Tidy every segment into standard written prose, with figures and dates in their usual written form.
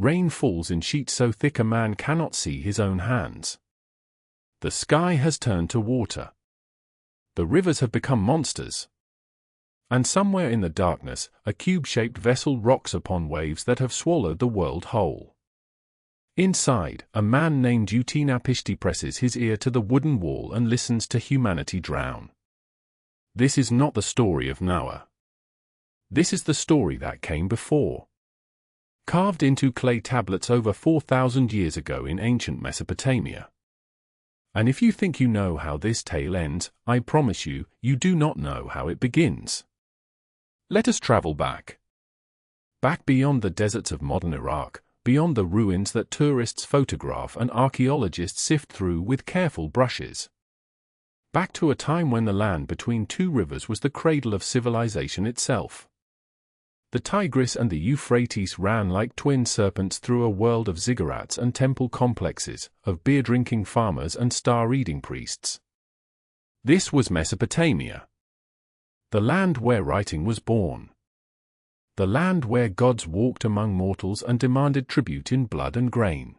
Rain falls in sheets so thick a man cannot see his own hands. The sky has turned to water. The rivers have become monsters. And somewhere in the darkness, a cube-shaped vessel rocks upon waves that have swallowed the world whole. Inside, a man named Ut-napishti presses his ear to the wooden wall and listens to humanity drown. This is not the story of Noah. This is the story that came before. Carved into clay tablets over 4,000 years ago in ancient Mesopotamia. And if you think you know how this tale ends, I promise you, you do not know how it begins. Let us travel back. Back beyond the deserts of modern Iraq, beyond the ruins that tourists photograph and archaeologists sift through with careful brushes. Back to a time when the land between two rivers was the cradle of civilization itself. The Tigris and the Euphrates ran like twin serpents through a world of ziggurats and temple complexes, of beer-drinking farmers and star-reading priests. This was Mesopotamia. The land where writing was born. The land where gods walked among mortals and demanded tribute in blood and grain.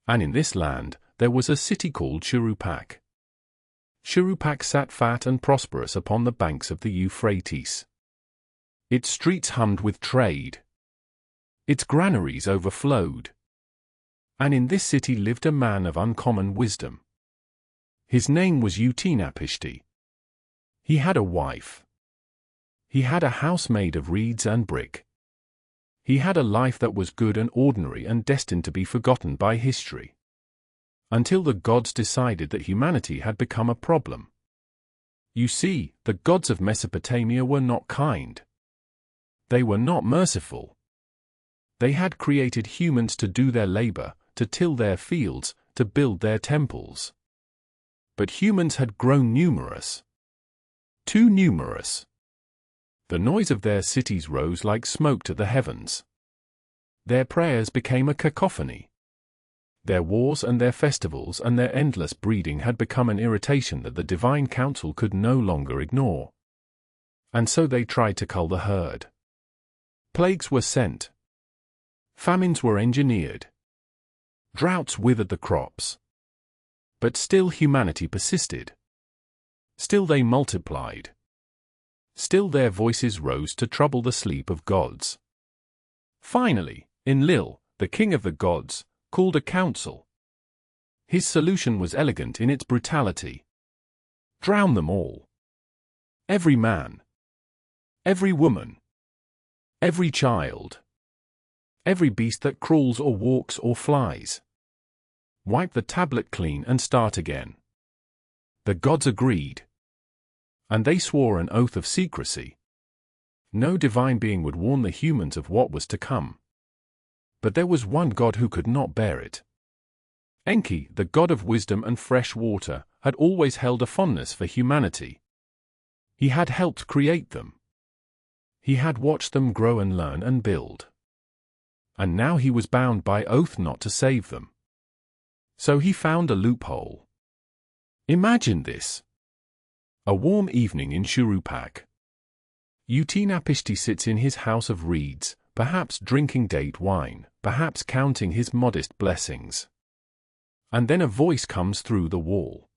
And in this land, there was a city called Shuruppak. Shuruppak sat fat and prosperous upon the banks of the Euphrates. Its streets hummed with trade. Its granaries overflowed. And in this city lived a man of uncommon wisdom. His name was Ut-napishti. He had a wife. He had a house made of reeds and brick. He had a life that was good and ordinary and destined to be forgotten by history. Until the gods decided that humanity had become a problem. You see, the gods of Mesopotamia were not kind. They were not merciful. They had created humans to do their labor, to till their fields, to build their temples. But humans had grown numerous. Too numerous. The noise of their cities rose like smoke to the heavens. Their prayers became a cacophony. Their wars and their festivals and their endless breeding had become an irritation that the divine council could no longer ignore. And so they tried to cull the herd. Plagues were sent. Famines were engineered. Droughts withered the crops. But still humanity persisted. Still they multiplied. Still their voices rose to trouble the sleep of gods. Finally, Enlil, the king of the gods, called a council. His solution was elegant in its brutality. Drown them all. Every man. Every woman. Every child. Every beast that crawls or walks or flies. Wipe the tablet clean and start again. The gods agreed. And they swore an oath of secrecy. No divine being would warn the humans of what was to come. But there was one god who could not bear it. Enki, the god of wisdom and fresh water, had always held a fondness for humanity. He had helped create them. He had watched them grow and learn and build. And now he was bound by oath not to save them. So he found a loophole. Imagine this. A warm evening in Shuruppak. Ut-napishti sits in his house of reeds, perhaps drinking date wine, perhaps counting his modest blessings. And then a voice comes through the wall.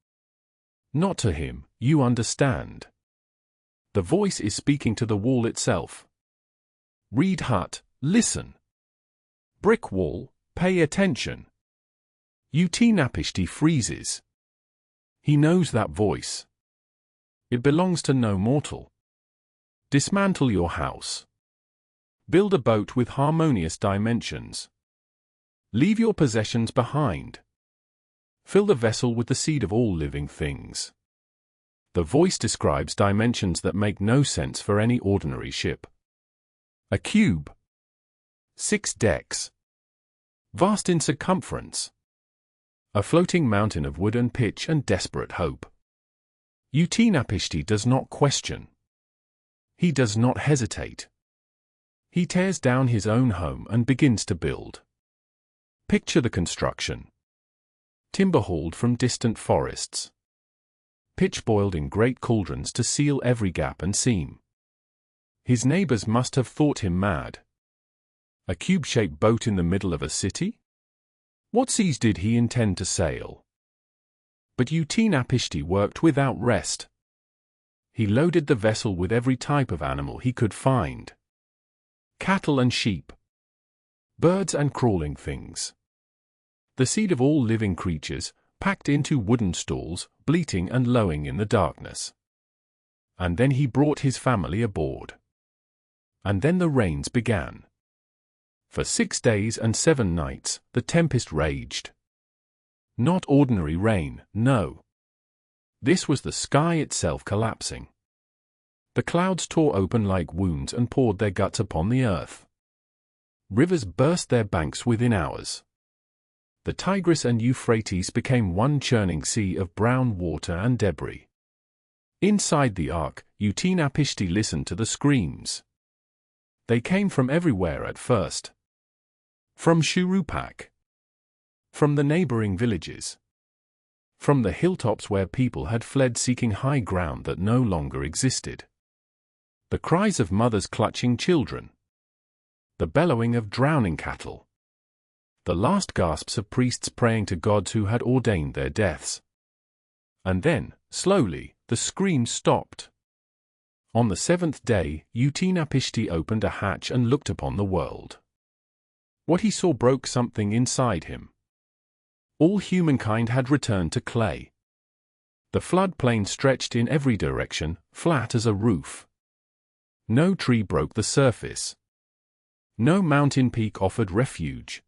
Not to him, you understand. The voice is speaking to the wall itself. Reed hut, listen. Brick wall, pay attention. Ut-napishti freezes. He knows that voice. It belongs to no mortal. Dismantle your house. Build a boat with harmonious dimensions. Leave your possessions behind. Fill the vessel with the seed of all living things. The voice describes dimensions that make no sense for any ordinary ship. A cube. 6 decks. Vast in circumference. A floating mountain of wood and pitch and desperate hope. Ut-napishti does not question. He does not hesitate. He tears down his own home and begins to build. Picture the construction. Timber hauled from distant forests. Pitch boiled in great cauldrons to seal every gap and seam. His neighbors must have thought him mad. A cube-shaped boat in the middle of a city? What seas did he intend to sail? But Ut-napishti worked without rest. He loaded the vessel with every type of animal he could find. Cattle and sheep. Birds and crawling things. The seed of all living creatures, packed into wooden stalls, bleating and lowing in the darkness. And then he brought his family aboard. And then the rains began. For 6 days and 7 nights, the tempest raged. Not ordinary rain, no. This was the sky itself collapsing. The clouds tore open like wounds and poured their guts upon the earth. Rivers burst their banks within hours. The Tigris and Euphrates became one churning sea of brown water and debris. Inside the ark, Ut-napishti listened to the screams. They came from everywhere at first. From Shuruppak. From the neighboring villages. From the hilltops where people had fled seeking high ground that no longer existed. The cries of mothers clutching children. The bellowing of drowning cattle. The last gasps of priests praying to gods who had ordained their deaths. And then, slowly, the screams stopped. On the 7th day, Ut-napishti opened a hatch and looked upon the world. What he saw broke something inside him. All humankind had returned to clay. The floodplain stretched in every direction, flat as a roof. No tree broke the surface. No mountain peak offered refuge.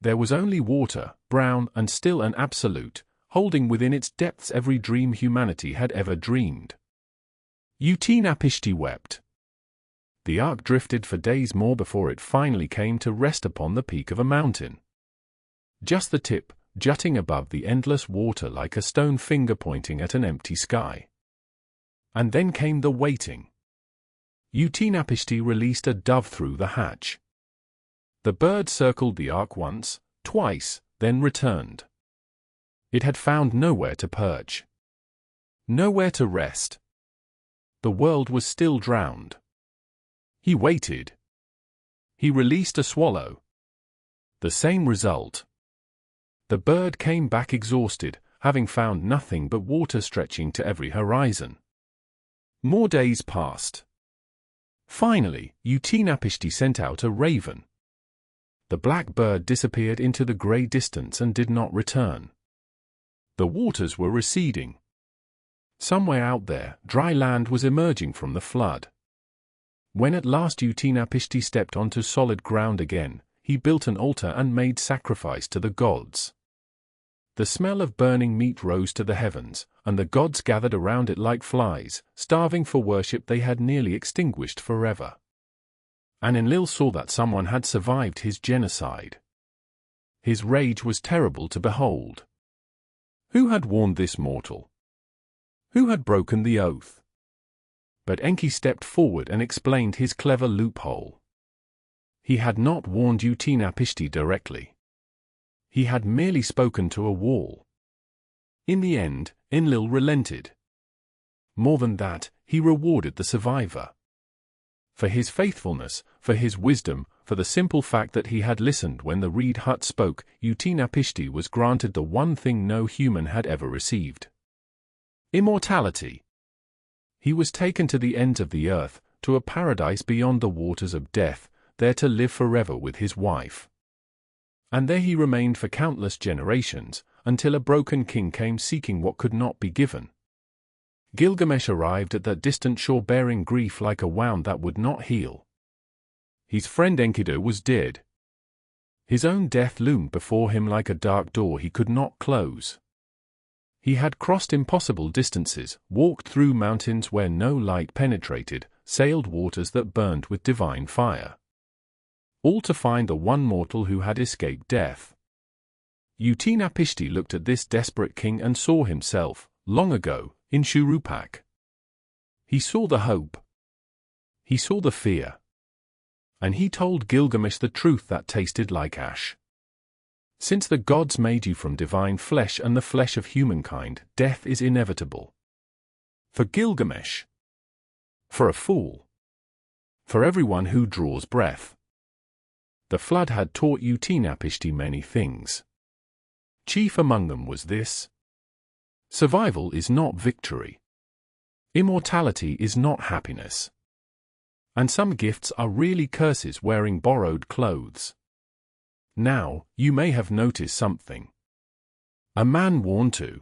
There was only water, brown and still and absolute, holding within its depths every dream humanity had ever dreamed. Ut-napishti wept. The ark drifted for days more before it finally came to rest upon the peak of a mountain. Just the tip, jutting above the endless water like a stone finger pointing at an empty sky. And then came the waiting. Ut-napishti released a dove through the hatch. The bird circled the ark once, twice, then returned. It had found nowhere to perch. Nowhere to rest. The world was still drowned. He waited. He released a swallow. The same result. The bird came back exhausted, having found nothing but water stretching to every horizon. More days passed. Finally, Ut-napishti sent out a raven. The black bird disappeared into the grey distance and did not return. The waters were receding. Somewhere out there, dry land was emerging from the flood. When at last Ut-napishti stepped onto solid ground again, he built an altar and made sacrifice to the gods. The smell of burning meat rose to the heavens, and the gods gathered around it like flies, starving for worship they had nearly extinguished forever. And Enlil saw that someone had survived his genocide. His rage was terrible to behold. Who had warned this mortal? Who had broken the oath? But Enki stepped forward and explained his clever loophole. He had not warned Ut-napishti directly. He had merely spoken to a wall. In the end, Enlil relented. More than that, he rewarded the survivor. For his faithfulness, for his wisdom, for the simple fact that he had listened when the reed hut spoke, Ut-napishti was granted the one thing no human had ever received. Immortality. He was taken to the ends of the earth, to a paradise beyond the waters of death, there to live forever with his wife. And there he remained for countless generations, until a broken king came seeking what could not be given. Gilgamesh arrived at that distant shore bearing grief like a wound that would not heal. His friend Enkidu was dead. His own death loomed before him like a dark door he could not close. He had crossed impossible distances, walked through mountains where no light penetrated, sailed waters that burned with divine fire. All to find the one mortal who had escaped death. Ut-napishti looked at this desperate king and saw himself, long ago, in Shuruppak. He saw the hope. He saw the fear. And he told Gilgamesh the truth that tasted like ash. Since the gods made you from divine flesh and the flesh of humankind, death is inevitable. For Gilgamesh. For a fool. For everyone who draws breath. The flood had taught Ut-napishti many things. Chief among them was this: survival is not victory. Immortality is not happiness. And some gifts are really curses wearing borrowed clothes. Now, you may have noticed something. A man worn to